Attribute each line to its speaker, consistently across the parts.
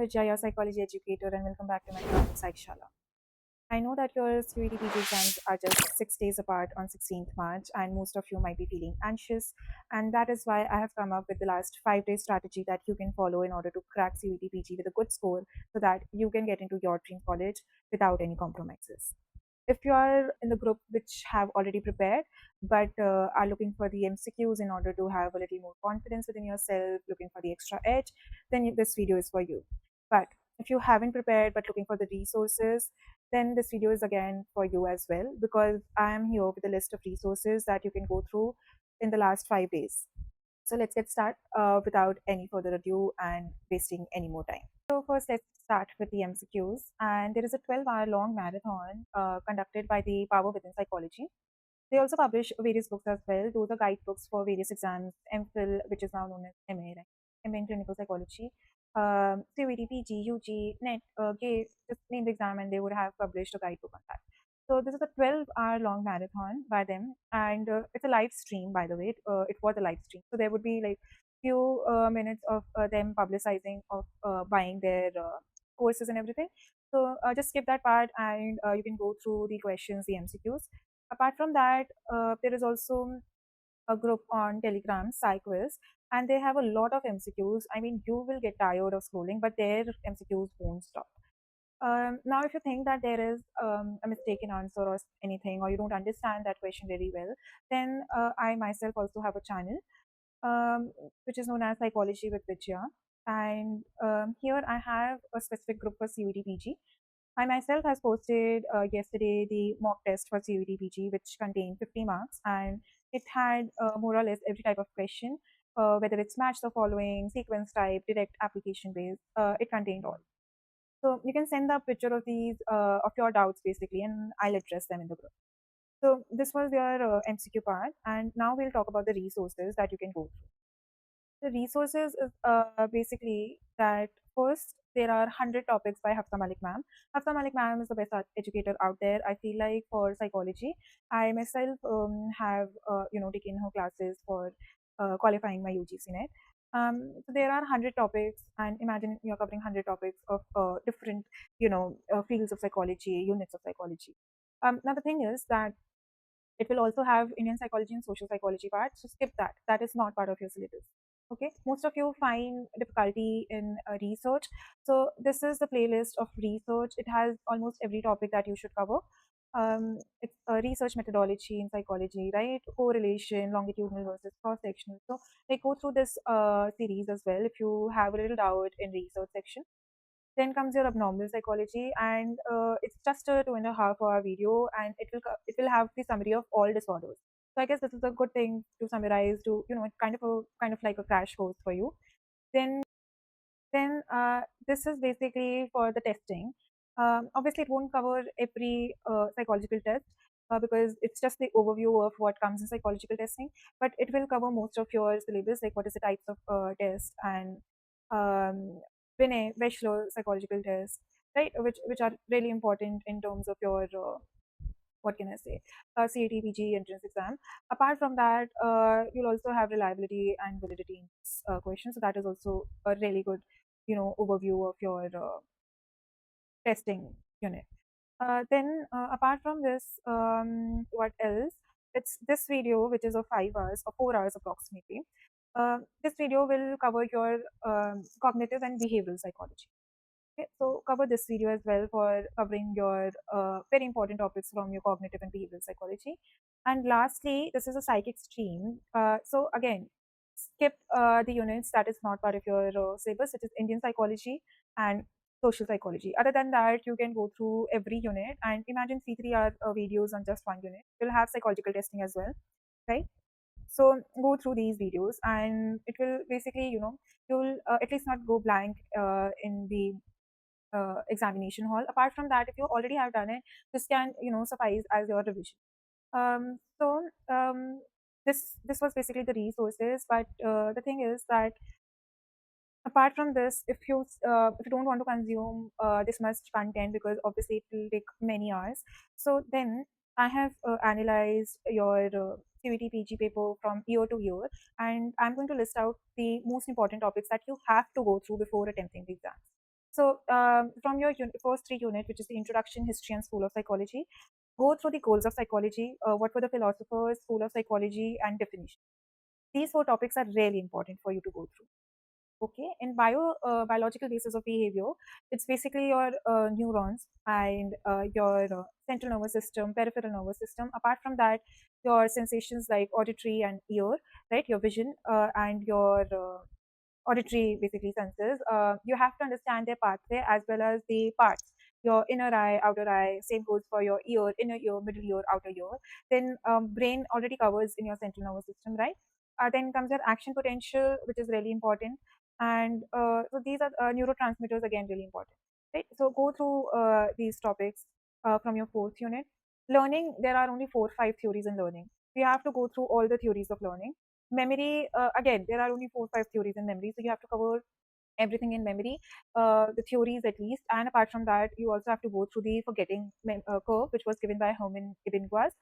Speaker 1: Vijaya, your psychology educator, and welcome back to my channel, Psychshala. I know that your CUET PG exams are just 6 days apart on 16th March, and most of you might be feeling anxious. And that is why I have come up with the last 5 day strategy that you can follow in order to crack CUET PG with a good score so that you can get into your dream college without any compromises. If you are in the group which have already prepared but are looking for the MCQs in order to have a little more confidence within yourself, looking for the extra edge, then this video is for you. But if you haven't prepared but looking for the resources, then this video is again for you as well, because I am here with a list of resources that you can go through in the last 5 days. So let's get started without any further ado and wasting any more time. So first, let's start with the MCQs. And there is a 12-hour long marathon conducted by the Power Within Psychology. They also publish various books as well. Those are guidebooks for various exams, MPhil, which is now known as MA, right? MA in Clinical Psychology, CUET, PG, UG, NET, GATE, just name the exam and they would have published a guidebook on that. So this is a 12-hour long marathon by them, and it's a live stream, by the way. It was a live stream, so there would be like few minutes of them publicizing of buying their courses and everything. So just skip that part, and you can go through the questions, the MCQs. Apart from that, there is also a group on Telegram, CUET, and they have a lot of MCQs. I mean, you will get tired of scrolling, but their MCQs won't stop. Now, if you think that there is a mistaken answer or anything, or you don't understand that question very well, then I myself also have a channel which is known as Psychology with Vijaya. And here I have a specific group for CUET PG. I myself has posted yesterday the mock test for CUET PG, which contained 50 marks, and it had more or less every type of question, whether it's match the following, sequence type, direct application based. It contained all. So you can send the picture of these of your doubts basically, and I'll address them in the group. So this was your MCQ part, and now we'll talk about the resources that you can go through. The resources is basically that first there are 100 topics by Hafsa Malik ma'am. Hafsa Malik ma'am is the best educator out there. I feel like for psychology, I myself have taken her classes for qualifying my UGC net. So there are 100 topics, and imagine you're covering 100 topics of different fields of psychology, units of psychology. Now the thing is that it will also have Indian psychology and social psychology part. So skip that. That is not part of your syllabus. Okay. Most of you find difficulty in research. So this is the playlist of research. It has almost every topic that you should cover. It's a research methodology in psychology, right? Correlation, longitudinal versus cross-sectional. So they go through this series as well if you have a little doubt in research section. Then comes your abnormal psychology, and it's just a 2.5 hour video, and it will have the summary of all disorders. So I guess this is a good thing to summarize. To it's kind of like a crash course for you. Then this is basically for the testing. Obviously, it won't cover every psychological test. Because it's just the overview of what comes in psychological testing, but it will cover most of your syllabus, like what is the types of tests and Binet, Wechsler psychological tests, right? Which are really important in terms of your what can I say, CAT PG entrance exam. Apart from that, you'll also have reliability and validity in this question. So that is also a really good, overview of your testing unit. Then, apart from this, what else? It's this video, which is of 5 hours or 4 hours approximately. This video will cover your cognitive and behavioral psychology. Okay, so cover this video as well for covering your very important topics from your cognitive and behavioral psychology. And lastly, this is a psychic stream. So again, skip the units that is not part of your syllabus. It is Indian psychology and social psychology. Other than that, you can go through every unit, and imagine 3 hour videos on just one unit. You'll have psychological testing as well, right? So go through these videos, and it will basically, you'll at least not go blank in the examination hall. Apart from that, if you already have done it, this can suffice as your revision. So this was basically the resources, but the thing is that apart from this, if you don't want to consume this much content, because obviously it will take many hours, so then I have analyzed your CVT PG paper from year to year, and I'm going to list out the most important topics that you have to go through before attempting the exam. So from your first three unit, which is the introduction, history, and school of psychology, go through the goals of psychology, what were the philosophers, school of psychology, and definition. These four topics are really important for you to go through. Okay, in biological basis of behavior, it's basically your neurons and your central nervous system, peripheral nervous system. Apart from that, your sensations like auditory and ear, right? Your vision and your auditory basically senses. You have to understand their pathway as well as the parts. Your inner eye, outer eye, same goes for your ear, inner ear, middle ear, outer ear. Then brain already covers in your central nervous system, right? Then comes your action potential, which is really important. And so these are neurotransmitters, again, really important, right? So go through these topics from your fourth unit. Learning, there are only 4 5 theories in learning. You have to go through all the theories of learning. Memory, again, there are only 4 5 theories in memory, so you have to cover everything in memory, the theories at least. And apart from that, you also have to go through the forgetting curve, which was given by Herman Ibn Guas.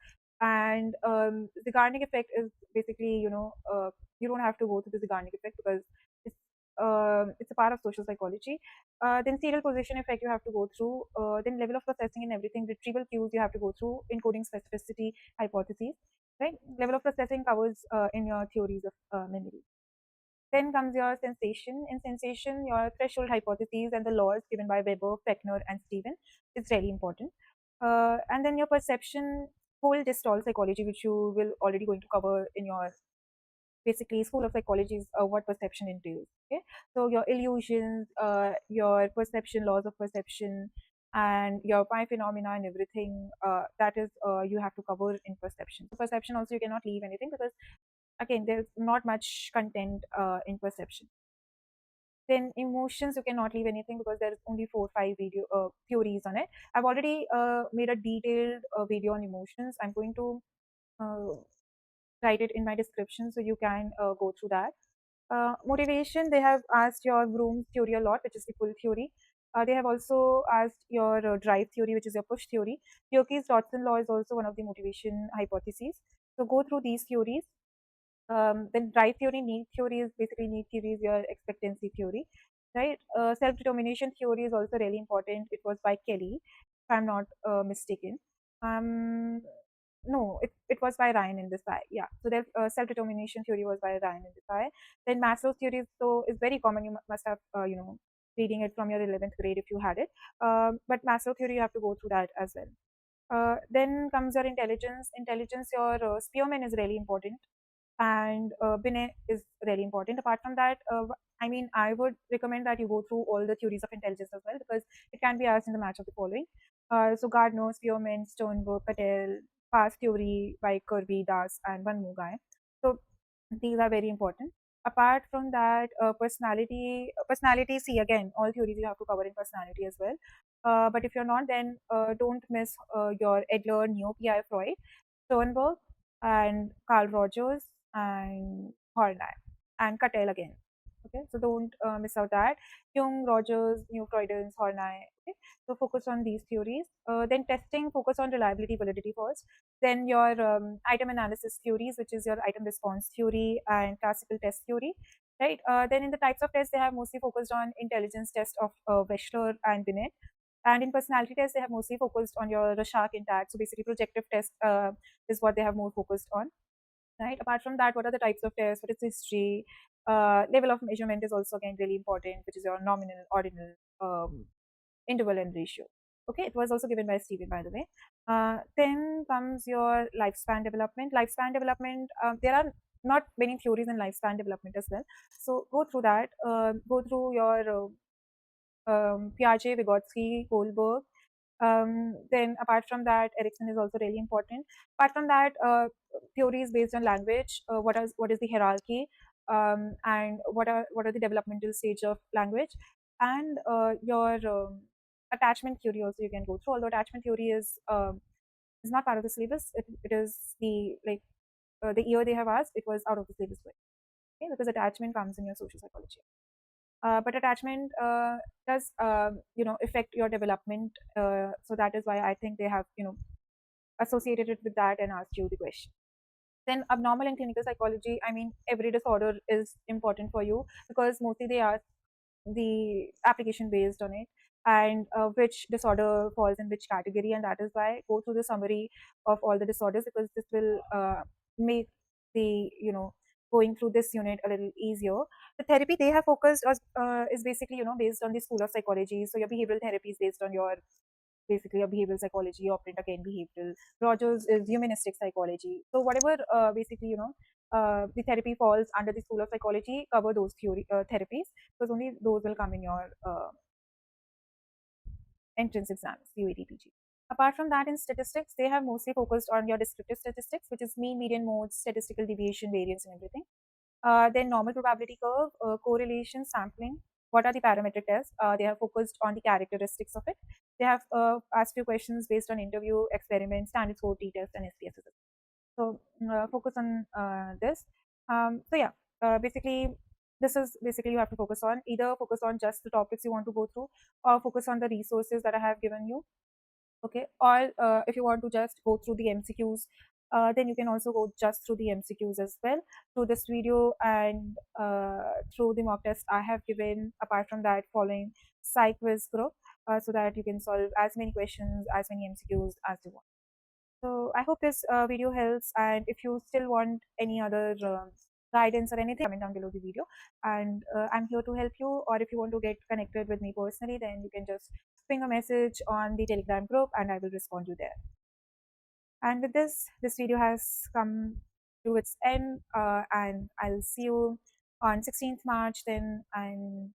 Speaker 1: And the Zeigarnik effect is basically, you don't have to go through the Zeigarnik effect because it's it's a part of social psychology. Then serial position effect you have to go through. Then level of processing and everything, retrieval cues you have to go through, encoding specificity, hypotheses. Right, level of processing covers in your theories of memory. Then comes your sensation. In sensation, your threshold hypotheses and the laws given by Weber, Fechner, and Steven is really important. And then your perception, whole gestalt psychology, which you will already going to cover in your basically school of psychology is what perception entails. Okay, so your illusions, your perception, laws of perception, and your pi phenomena and everything that is you have to cover in perception. So perception also you cannot leave anything because again there's not much content in perception. Then emotions you cannot leave anything because there's only 4 5 video theories on it. I've already made a detailed video on emotions. I'm going to uh, write it in my description so you can go through that. Motivation, they have asked your Bloom's theory a lot, which is the pull theory. They have also asked your drive theory, which is your push theory. Yoki's Dodson law is also one of the motivation hypotheses. So go through these theories. Then drive theory, need theory is basically need theory is your expectancy theory, right? Self-determination theory is also really important. It was by Kelly, if I'm not mistaken. Um, no, it was by Ryan in Desai. Yeah, so the self-determination theory was by Ryan in Desai. Then Maslow's theory is very common. You must have reading it from your 11th grade if you had it. But Maslow theory you have to go through that as well. Then comes your intelligence. Intelligence, your Spearman is really important, and Binet is really important. Apart from that, I mean, I would recommend that you go through all the theories of intelligence as well because it can be asked in the match of the following. So Gardner, Spearman, Sternberg, Patel, Past theory by Kirby, Das, and one more guy. So these are very important. Apart from that, personality. See again, all theories you have to cover in personality as well. But if you're not, then don't miss your Adler, Neo, P.I. Freud, Sternberg, and Carl Rogers, and Horney, and Cattell again. Okay, so don't miss out that. Jung, Rogers, New Freudians, Horney. Okay, so focus on these theories. Then testing, focus on reliability, validity first. Then your item analysis theories, which is your item response theory and classical test theory. Right. Then in the types of tests, they have mostly focused on intelligence test of Wechsler and Binet. And in personality tests, they have mostly focused on your Rorschach and TAT. So basically, projective test is what they have more focused on, right? Apart from that, what are the types of tests? What is history? Level of measurement is also again really important, which is your nominal, ordinal, interval, and ratio. Okay, it was also given by Steven, by the way. Then comes your lifespan development. Lifespan development, there are not many theories in lifespan development as well. So go through that. Go through your Piaget, Vygotsky, Kohlberg. Then apart from that, Erickson is also really important. Apart from that, theories based on language. What is the hierarchy, and what are the developmental stage of language, and your attachment theory also you can go through. Although attachment theory is not part of the syllabus, it is the year they have asked it was out of the syllabus. Okay, because attachment comes in your social psychology. But attachment does affect your development, so that is why I think they have associated it with that and asked you the question. Then abnormal and clinical psychology, I mean, every disorder is important for you because mostly they ask the application based on it, and which disorder falls in which category. And that is why go through the summary of all the disorders, because this will make the going through this unit a little easier. The therapy they have focused is basically based on the school of psychology. So your behavioral therapy is based on your basically a behavioral psychology, operant again behavioral. Rogers is humanistic psychology. So whatever basically the therapy falls under the school of psychology, cover those theory therapies, because only those will come in your entrance exams, CUET. Apart from that, in statistics, they have mostly focused on your descriptive statistics, which is mean, median, modes, statistical deviation, variance, and everything. Then normal probability curve, correlation, sampling. What are the parametric tests? They have focused on the characteristics of it. They have asked few questions based on interview, experiment, standard score, t-test, and SPSS. So focus on this. So yeah, basically this is basically you have to focus on, either focus on just the topics you want to go through, or focus on the resources that I have given you. Okay, or if you want to just go through the MCQs, then you can also go just through the MCQs as well through this video, and through the mock test I have given. Apart from that, following psych quiz group, so that you can solve as many questions, as many MCQs as you want. So I hope this video helps, and if you still want any other guidance or anything, comment down below the video, and I'm here to help you. Or if you want to get connected with me personally, then you can just ping a message on the Telegram group, and I will respond you there. And with this video has come to its end, and I'll see you on 16th March then. And